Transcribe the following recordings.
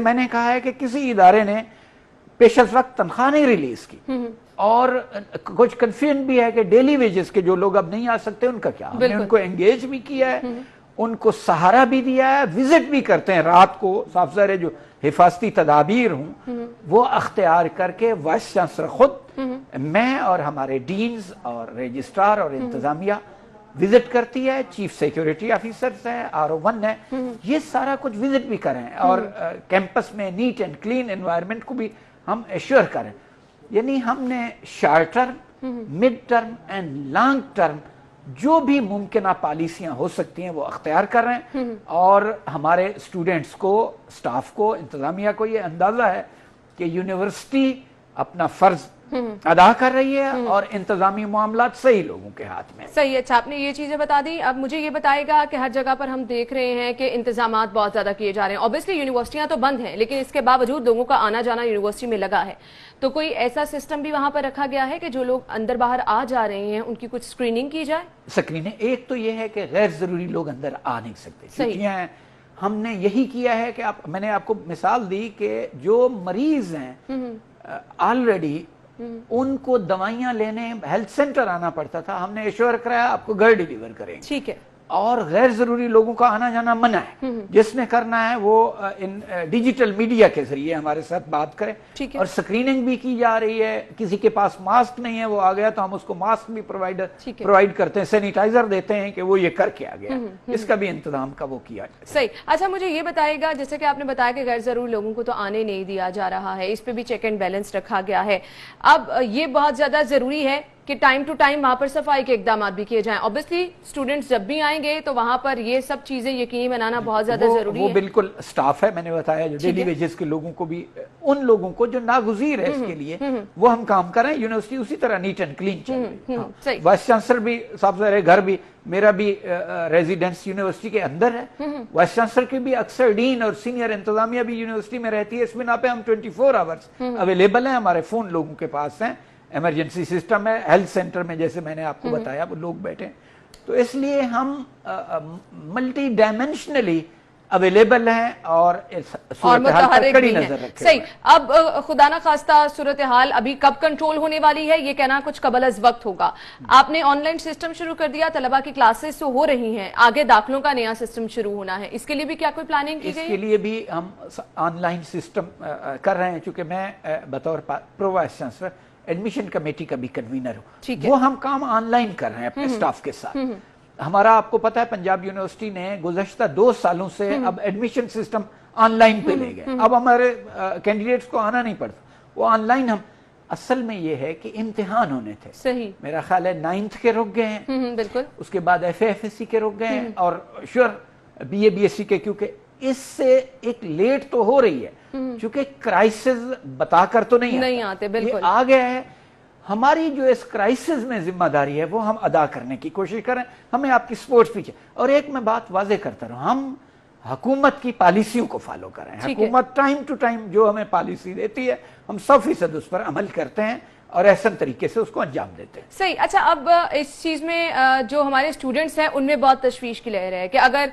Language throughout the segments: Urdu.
میں نے کہا ہے کہ کسی ادارے نے پیش از وقت تنخواہ نہیں ریلیز کی اور کچھ کنفیوژن بھی ہے کہ ڈیلی ویجز کے جو لوگ اب نہیں آ سکتے ان کا کیا. ہم نے ان کو انگیج بھی کیا ہے, ان کو سہارا بھی دیا ہے, وزٹ بھی کرتے ہیں رات کو. صاف ظاہر ہے جو حفاظتی تدابیر ہوں وہ اختیار کر کے وائس چانسلر خود, میں اور ہمارے ڈینز اور رجسٹرار اور انتظامیہ وزٹ کرتی ہے, چیف سیکیورٹی آفیسرز ہیں, RO1 ہے, یہ سارا کچھ وزٹ بھی کریں اور کیمپس میں نیٹ اینڈ کلین انوائرمنٹ کو بھی ہم ایشور کریں. یعنی ہم نے short term, mid term and long term جو بھی ممکنہ پالیسیاں ہو سکتی ہیں وہ اختیار کر رہے ہیں, اور ہمارے اسٹوڈنٹس کو, اسٹاف کو, انتظامیہ کو یہ اندازہ ہے کہ یونیورسٹی اپنا فرض ادا کر رہی ہے اور انتظامی معاملات صحیح لوگوں کے ہاتھ میں. صحیح. اچھا, آپ نے یہ چیزیں بتا دی. اب مجھے یہ بتائے گا کہ ہر جگہ پر ہم دیکھ رہے ہیں کہ انتظامات بہت زیادہ کیے جا رہے ہیں. اوبیسلی یونیورسٹیاں تو بند ہیں, لیکن اس کے باوجود لوگوں کا آنا جانا یونیورسٹی میں لگا ہے. تو کوئی ایسا سسٹم بھی وہاں پر رکھا گیا ہے کہ جو لوگ اندر باہر آ جا رہے ہیں ان کی کچھ اسکریننگ کی جائے؟ اسکریننگ ایک تو یہ ہے کہ غیر ضروری لوگ اندر آ نہیں سکتے. چھٹیاں ہیں, ہم نے یہی کیا ہے کہ میں نے آپ کو مثال دی کہ جو مریض ہیں آلریڈی ان کو دوائیاں لینے ہیلتھ سینٹر آنا پڑتا تھا, ہم نے ایشور کرایا آپ کو گھر ڈیلیور کریں گے. ٹھیک ہے. اور غیر ضروری لوگوں کا آنا جانا منع ہے. جس نے کرنا ہے وہ ان ڈیجیٹل میڈیا کے ذریعے ہمارے ساتھ بات کریں, اور سکریننگ بھی کی جا رہی ہے. کسی کے پاس ماسک نہیں ہے وہ آ گیا تو ہم اس کو ماسک بھی پرووائڈ کرتے ہیں, سینیٹائزر دیتے ہیں کہ وہ یہ کر کے آ گیا. اس کا بھی انتظام کا وہ کیا جائے. صحیح. اچھا, مجھے یہ بتائے گا, جیسے کہ آپ نے بتایا کہ غیر ضروری لوگوں کو تو آنے نہیں دیا جا رہا ہے, اس پہ بھی چیک اینڈ بیلنس رکھا گیا ہے. اب یہ بہت زیادہ ضروری ہے کہ ٹائم ٹو ٹائم وہاں پر صفائی کے اقدامات بھی کیے جائیں. اوبیسلی اسٹوڈنٹس جب بھی آئیں گے تو وہاں پر یہ سب چیزیں یقینی بنانا بہت زیادہ ضروری ہے. وہ بالکل اسٹاف ہے, میں نے بتایا جو ڈیلی ویجز کے لوگوں کو بھی, ان لوگوں کو جو ناگزیر ہے اس کے لیے وہ ہم کام کریں. یونیورسٹی اسی طرح نیٹ اینڈ کلین چل رہی ہے. وائس چانسلر بھی صاحب ظاہر گھر بھی, میرا بھی ریزیڈنس یونیورسٹی کے اندر ہے. وائس چانسلر کے بھی اکثر ڈین اور سینئر انتظامیہ بھی یونیورسٹی میں رہتی ہے. اس بنا پہ ہم 24 آورس اویلیبل ہیں, ہمارے فون لوگوں کے پاس ہیں, ایمرجنسی سسٹم ہے. ہیلتھ سینٹر میں جیسے میں نے آپ کو بتایا وہ لوگ بیٹھے, تو اس لیے ہم ملٹی ڈائمینشنلی اویلیبل ہیں اور صورتحال پر کڑی نظر رکھیں. صحیح. اب خدا نہ خواستہ صورتحال ابھی کب کنٹرول ہونے والی ہے یہ کہنا کچھ قبل از وقت ہوگا. آپ نے آن لائن سسٹم شروع کر دیا, طلبہ کی کلاسز تو ہو رہی ہیں, آگے داخلوں کا نیا سسٹم شروع ہونا ہے, اس کے لیے بھی کیا کوئی پلاننگ کی گئی؟ اس کے لیے بھی ہم آن لائن سسٹم کر رہے ہیں, چونکہ میں بطور pro vice chancellor admission committee کا بھی کنوینر ہوں. وہ ہم کام آن لائن کر رہے ہیں اپنے اسٹاف کے ساتھ. ہمارا آپ کو پتا ہے پنجاب یونیورسٹی نے گزشتہ 2 سالوں سے اب ایڈمیشن سسٹم آن لائن پہ لے گئے. اب ہمارے کینڈیڈیٹس کو آنا نہیں پڑتا, وہ آن لائن. ہم اصل میں یہ ہے کہ امتحان ہونے تھے, صحیح میرا خیال ہے 9th کے رک گئے ہیں, بالکل, اس کے بعد FA/FSC کے رک گئے ہیں, اور شور BA BSc کے, کیونکہ اس سے ایک لیٹ تو ہو رہی ہے چونکہ کرائسس بتا کر تو نہیں آتے. بالکل آ گیا ہے. ہماری جو اس کرائسس میں ذمہ داری ہے وہ ہم ادا کرنے کی کوشش کریں. ہمیں آپ کی سپورٹ پیچھے, اور ایک میں بات واضح کرتا رہا, ہم حکومت کی پالیسیوں کو فالو کریں. حکومت ٹائم ٹو ٹائم جو ہمیں پالیسی دیتی ہے ہم 100% اس پر عمل کرتے ہیں اور احسن طریقے سے اس کو انجام دیتے ہیں. صحیح. اچھا, اب اس چیز میں جو ہمارے اسٹوڈنٹس ہیں ان میں بہت تشویش کی لہر ہے کہ اگر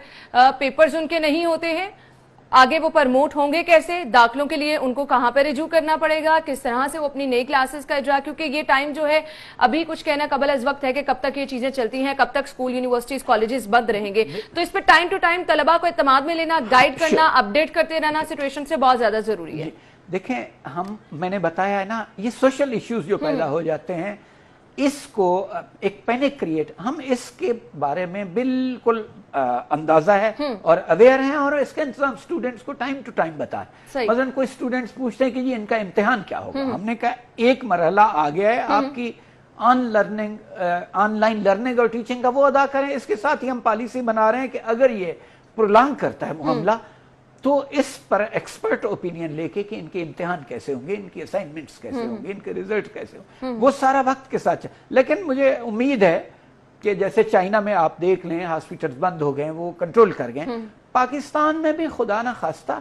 پیپرز ان کے نہیں ہوتے ہیں آگے وہ پرموٹ ہوں گے کیسے, داخلوں کے لیے ان کو کہاں پہ رجوع کرنا پڑے گا, کس طرح سے وہ اپنی نئی کلاسز کا اجرا, کیونکہ یہ ٹائم جو ہے ابھی کچھ کہنا قبل از وقت ہے کہ کب تک یہ چیزیں چلتی ہیں, کب تک اسکول یونیورسٹیز کالجز بند رہیں گے. تو اس پہ ٹائم ٹو ٹائم طلبہ کو اعتماد میں لینا, گائیڈ کرنا, اپڈیٹ کرتے رہنا سچویشن سے بہت زیادہ ضروری ہے. دیکھیں, میں نے بتایا ہے نا, یہ سوشل ایشوز جو پیدا ہو جاتے ہیں اس کو ایک پینک کریٹ, ہم اس کے بارے میں بالکل اندازہ ہے اور اویئر ہیں, اور اس کا انتظام اسٹوڈنٹس کو ٹائم ٹو ٹائم بتائیں. مثلا کوئی اسٹوڈنٹس پوچھتے ہیں کہ جی ان کا امتحان کیا ہوگا, ہم نے کہا ایک مرحلہ آ گیا ہے آپ کی آن لائن لرننگ اور ٹیچنگ کا, وہ ادا کریں. اس کے ساتھ ہی ہم پالیسی بنا رہے ہیں کہ اگر یہ پرولانگ کرتا ہے معاملہ تو اس پر ایکسپرٹ اوپینین لے کے کہ ان کے امتحان کیسے ہوں گے, ان کی اسائنمنٹس کیسے ہوں گے, ان کے ریزلٹ کیسے ہوں گے, وہ سارا وقت کے ساتھ. لیکن مجھے امید ہے کہ جیسے چائنا میں آپ دیکھ لیں ہاسپٹلز بند ہو گئے, وہ کنٹرول کر گئے, پاکستان میں بھی خدا نہ خواستہ